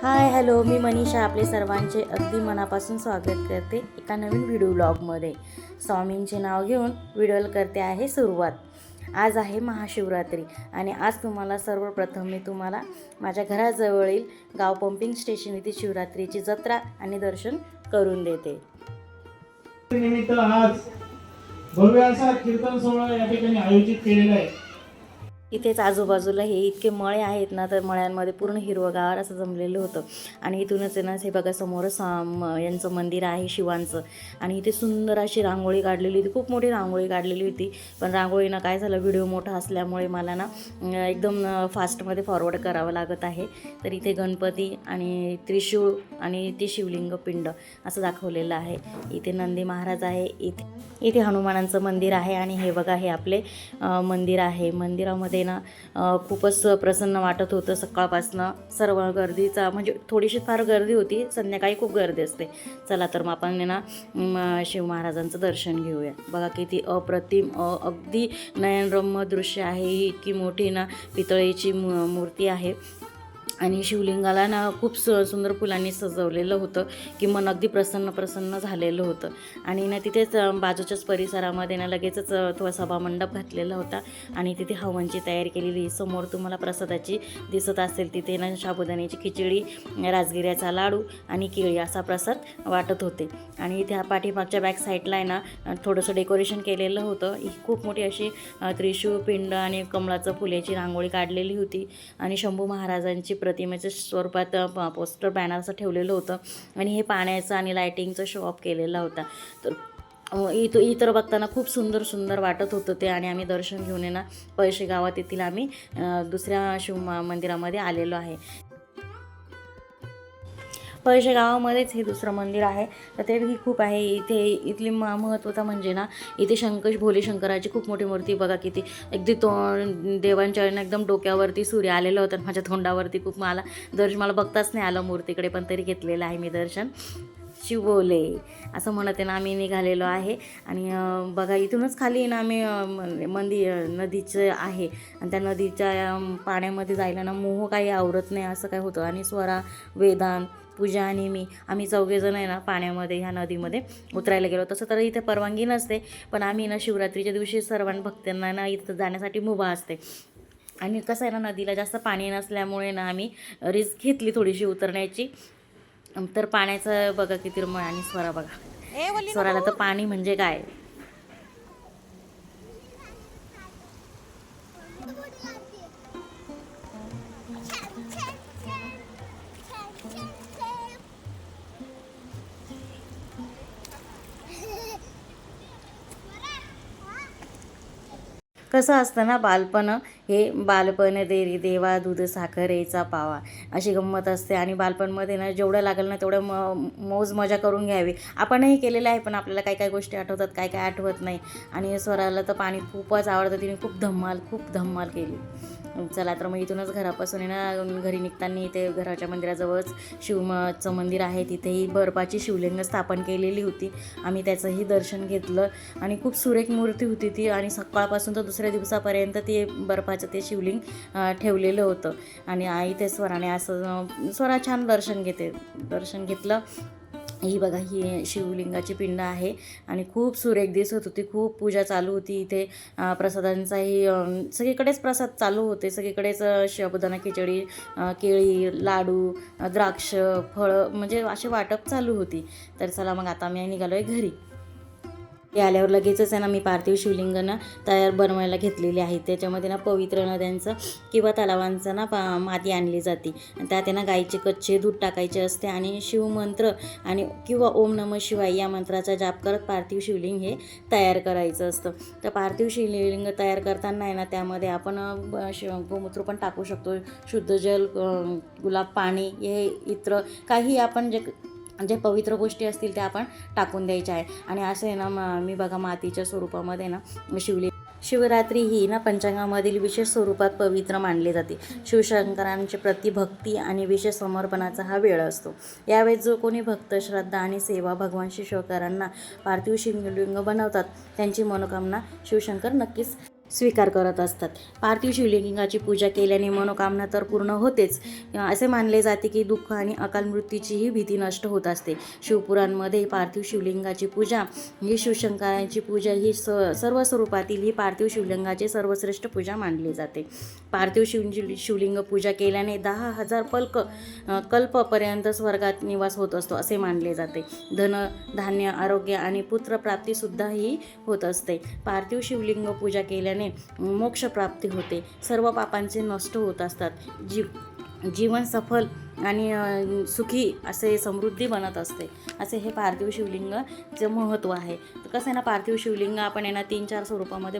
Hi hello, मी मनीषा आपले सर्वांचे अगदी मनापासून स्वागत करते एका नवीन व्हिडिओ ब्लॉगमध्ये. स्वामींचे नाव घेऊन व्हिडिओला करते आहे सुरुवात. आज आहे महाशिवरात्री आणि आज तुम्हाला सर्वप्रथम मी तुम्हाला माझ्या घराजवळील गाव पंपिंग स्टेशन येथे शिवरात्रीची जत्रा आणि दर्शन करून देते. निमित्त आज भव्य असा कीर्तन सोहळा या ठिकाणी आयोजित केलेला आहे. इथेच आजूबाजूला हे इतके मळे आहेत ना, तर मळ्यांमध्ये पूर्ण हिरवंगार असं जमलेलं होतं. आणि इथूनच आहे ना, हे बघा समोर यांचं मंदिर आहे शिवांचं. आणि इथे सुंदर अशी रांगोळी काढलेली होती, खूप मोठी रांगोळी काढलेली होती. पण रांगोळीनं काय झालं, व्हिडिओ मोठा असल्यामुळे मला ना एकदम फास्टमध्ये फॉरवर्ड करावं लागत आहे. तर इथे गणपती आणि त्रिशूळ आणि ते शिवलिंग पिंड असं दाखवलेलं आहे. इथे नंदी महाराज आहे, इथे हनुमानांचं मंदिर आहे. आणि हे बघा, हे आपले मंदिर आहे. मंदिरामध्ये ना खूपच प्रसन्न वाटत होतं. सकाळपासनं सर्व गर्दीचा म्हणजे थोडीशी फार गर्दी होती, संध्याकाळी खूप गर्दी असते. चला तर मग आपण ना शिव महाराजांचं दर्शन घेऊया. बघा किती अप्रतिम अगदी नयनरम्य दृश्य आहे. ही इतकी मोठी ना पितळेची मूर्ती आहे. आणि शिवलिंगाला ना खूप सुंदर फुलांनी सजवलेलं होतं की मन अगदी प्रसन्न झालेलं होतं. आणि ना तिथेच बाजूच्याच परिसरामध्ये ना लगेचच थोडा सभामंडप घातलेला होता. आणि तिथे हवनची तयारी केलेली समोर तुम्हाला प्रसादाची दिसत असेल. तिथे ना साबुदाण्याची खिचडी, राजगिऱ्याचा लाडू आणि केळी असा प्रसाद वाटत होते. आणि इथे पाठीमागच्या बॅक साईडला आहे ना थोडंसं डेकोरेशन केलेलं होतं. ही खूप मोठी अशी त्रिशूळ पिंड आणि कमळाचं फुलाची रांगोळी काढलेली होती. आणि शंभू महाराजांची प्रतिमेच्या स्वरूपात पोस्टर बॅनर असं ठेवलेलं होतं. आणि हे पाण्याचं आणि लायटिंगचं शो ऑफ केलेला होता. तर इतर बघताना खूप सुंदर वाटत होतं ते. आणि आम्ही दर्शन घेऊन ना पैसे गावात येथील आम्ही दुसऱ्या शिव मंदिरामध्ये आलेलो आहे. पैसे गावामध्येच हे दुसरं मंदिर आहे. तर तेही खूप आहे. इथली महत्त्वाचा म्हणजे ना, इथे भोले शंकराची खूप मोठी मूर्ती बघा किती. अगदी देवांच्या एकदम डोक्यावरती सूर्य आलेलं होतं. माझ्या तोंडावरती खूप मला बघताच नाही आलं मूर्तीकडे, पण तरी घेतलेलं आहे मी दर्शन. शिवबोले असं म्हणत आहे ना आम्ही निघालेलो आहे. आणि बघा इथूनच खाली ना आम्ही नदीचं आहे. आणि त्या नदीच्या पाण्यामध्ये जायला ना मोह काही आवरत नाही असं काय होतं. आणि स्वरा, वेदांत, पूजा आणि आम्ही चौघेजण आहे ना पाण्यामध्ये ह्या नदीमध्ये उतरायला गेलो. तसं तर इथे परवानगी नसते, पण आम्ही ना शिवरात्रीच्या दिवशी भक्तांना ना इथं जाण्यासाठी मुभा असते. आणि कसं आहे ना, नदीला जास्त पाणी नसल्यामुळे ना आम्ही रिस्क घेतली थोडीशी उतरण्याची. तर पाण्याचं बघा किती आणि स्वरा बघा, स्वराला तर पाणी म्हणजे काय. कसं असतं ना, बालपण देरी देवा दूध साखरेचा पावा अशी गंमत असते. आणि बालपणमध्ये ना जेवढं लागेल ना तेवढं मौज मजा करून घ्यावी. आपणही केलेलं आहे, पण आपल्याला काय गोष्टी आठवतात, काय आठवत नाही. आणि स्वराला तर पाणी खूपच आवडतं. तिने खूप धम्माल केली. चला तर मग इथूनच घरापासून ना घरी निघताना इथे घराच्या मंदिराजवळच शिवचं मंदिर आहे. तिथेही बर्फाची शिवलिंग स्थापन केलेली होती. आम्ही त्याचंही दर्शन घेतलं. आणि खूप सुरेख मूर्ती होती ती. आणि सकाळपासून तर दुसऱ्या दिवसापर्यंत ते बर्फाचं ते शिवलिंग ठेवलेलं होतं. आणि आई ते स्वरा छान दर्शन घेतलं. ही बघा, ही शिवलिंगाची पिंड आहे. आणि खूप सुरेख दिसत होती. खूप पूजा चालू होती इथे. प्रसादांचाही सगळीकडेच प्रसाद चालू होते. सगळीकडेच साबुदाणा खिचडी, केळी, लाडू, द्राक्ष, फळं म्हणजे असे वाटप चालू होती. तर चला मग आता आम्ही निघालो आहे घरी. हे आल्यावर लगेचच आहे ना मी पार्थिव शिवलिंगांना तयार बनवायला घेतलेली आहे. त्याच्यामध्ये ना पवित्र नद्यांचं किंवा तलावांचं ना माती आणली जाते. आणि त्यात ना गाईचे कच्चे दूध टाकायचे असते. आणि शिवमंत्र किंवा ओम नमः शिवाय या मंत्राचा जाप करत पार्थिव शिवलिंग हे तयार करायचं असतं. तर पार्थिव शिवलिंग तयार करताना आहे ना त्यामध्ये आपण गोमूत्र पण टाकू शकतो, शुद्ध जल, गुलाब पाणी, हे इतर काही आपण जे पवित्र गोष्टी असतील त्या आपण टाकून द्यायच्या आहे. आणि असं आहे ना मी बघा मातीच्या स्वरूपामध्ये ना शिवरात्री ही ना पंचांगामधील विशेष स्वरूपात पवित्र मानली जाते. शिवशंकरांची प्रतिभक्ती आणि विशेष समर्पणाचा हा वेळ असतो. यावेळेस जो कोणी भक्त श्रद्धा आणि सेवा भगवान शिवशंकरांना पार्थिव शिवलिंग बनवतात त्यांची मनोकामना शिवशंकर नक्कीच स्वीकार करत असतात. पार्थिव शिवलिंगाची पूजा केल्याने मनोकामना तर पूर्ण होतेच. असे मानले जाते की दुःख आणि अकाल मृत्यूचीही भीती नष्ट होत असते. शिवपुराणमध्ये पार्थिव शिवलिंगाची पूजा ही शिवशंकरांची पूजा ही सर्व स्वरूपातील ही पार्थिव शिवलिंगाची सर्वश्रेष्ठ पूजा मानली जाते. पार्थिव शिवलिंग पूजा केल्याने 10,000 कल्पपर्यंत स्वर्गात निवास होत असतो असे मानले जाते. धन धान्य आरोग्य आणि पुत्रप्राप्तीसुद्धा ही होत असते. पार्थिव शिवलिंग पूजा केल्याने मोक्षप्राप्ती होते. सर्व पापांचे नष्ट होत असतात. जीवन सफल आणि सुखी असे समृद्धी बनत असते. असे हे पार्थिव शिवलिंगाचं महत्त्व आहे. तर कसं आहे ना, पार्थिव शिवलिंग आपण आहे ना 3-4 स्वरूपामध्ये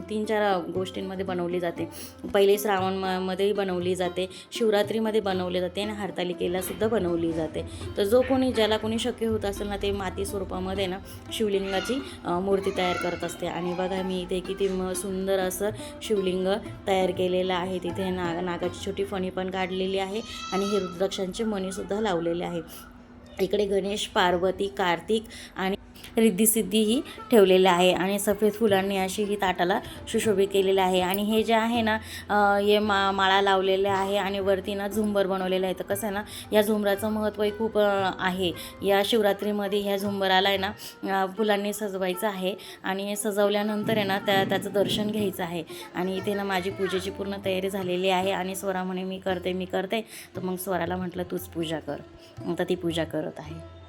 3-4 गोष्टींमध्ये बनवली जाते. पहिले श्रावणमध्येही बनवली जाते, शिवरात्रीमध्ये बनवली जाते आणि हरतालिकेलासुद्धा बनवली जाते. तर ज्याला कोणी शक्य होत असेल ना, ते माती स्वरूपामध्ये ना शिवलिंगाची मूर्ती तयार करत असते. आणि बघा मी इथे किती सुंदर असं शिवलिंग तयार केलेलं आहे. तिथे नागाची छोटी फणी पण काढलेली आहे आणि हे रुद्राक्षांचे मणीसुद्धा लावलेले आहे. इकडे गणेश, पार्वती, कार्तिक आणि रिद्धिसिद्धीही ठेवलेलं आहे आणि सफेद फुलांनी अशी ही ताटाला सुशोभित केलेलं आहे. आणि हे जे आहे ना हे माळा लावलेले आहे आणि वरती ना झुंबर बनवलेलं आहे. तर कसं आहे ना, या झुंबराचं महत्त्वही खूप आहे. या शिवरात्रीमध्ये ह्या झुंबराला आहे ना फुलांनी सजवायचं आहे आणि सजवल्यानंतर आहे ना त्याचं दर्शन घ्यायचं आहे. आणि इथे ना माझी पूजेची पूर्ण तयारी झालेली आहे आणि स्वरा म्हणे मी करते. तर मग स्वराला म्हटलं तूच पूजा कर. तर ती पूजा करत आहे.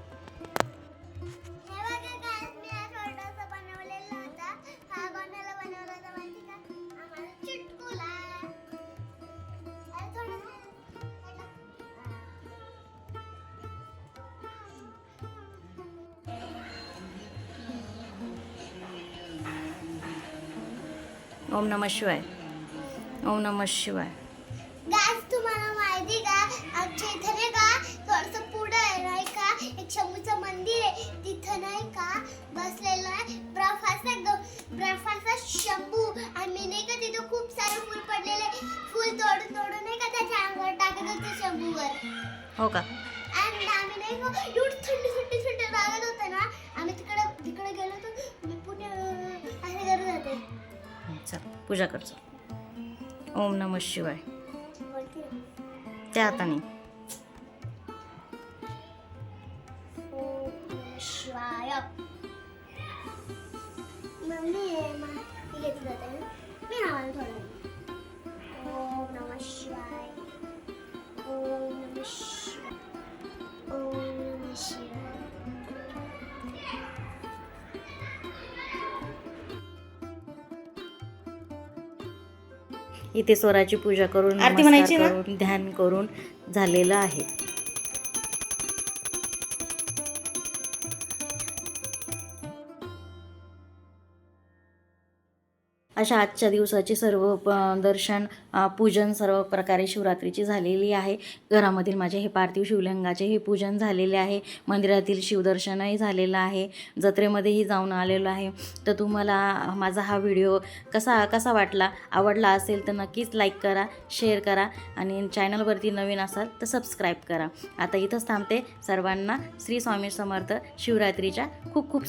ओम नमः शिवाय. ओम नमः शिवाय. गाइस तुम्हाला माहिती का आमच्या इथे नाही का थोडंसं पुढे आहे नाही का एक शंभूचं मंदिर आहे. तिथं नाही का बसलेला आहे बर्फाचा शंभू आणि नाही का तिथं खूप सारे फुल पडलेले फुल तोडून नाही का त्याच्या अंगावर टाकत होते शंभूवर. हो का? आणि आम्ही नाही का एवढी थंडी लागत होतं ना, आम्ही तिकडे गेलो होतो. मी पुणे असे करत होते. चल पूजा कर. ओम नमः शिवाय. त्या हाताने शिवाय मम्मी घेतलं होतं मी नावाला थोडं. ओम नमः शिवाय. ओम नमः शिवाय. ओम नमः शिवाय. इथे स्वराची पूजा करून आरती म्हणायची ना? करून ध्यान करून झालेलं आहे. अशा आजच्या दिवसाची सर्व दर्शन पूजन सर्व प्रकारे शिवरात्रीची झालेली आहे. घरामधील माझे हे पार्थिव शिवलिंगाचे हे पूजन झालेले आहे. मंदिरातील शिवदर्शनही झालेलं आहे. जत्रेमध्येही जाऊन आलेलो आहे. तर तुम्हाला माझा हा व्हिडिओ कसा वाटला, आवडला असेल तर नक्कीच लाईक करा, शेअर करा आणि चॅनलवरती नवीन असाल तर सबस्क्राईब करा. आता इथंच थांबते. सर्वांना श्री स्वामी समर्थ शिवरात्रीच्या खूप खूप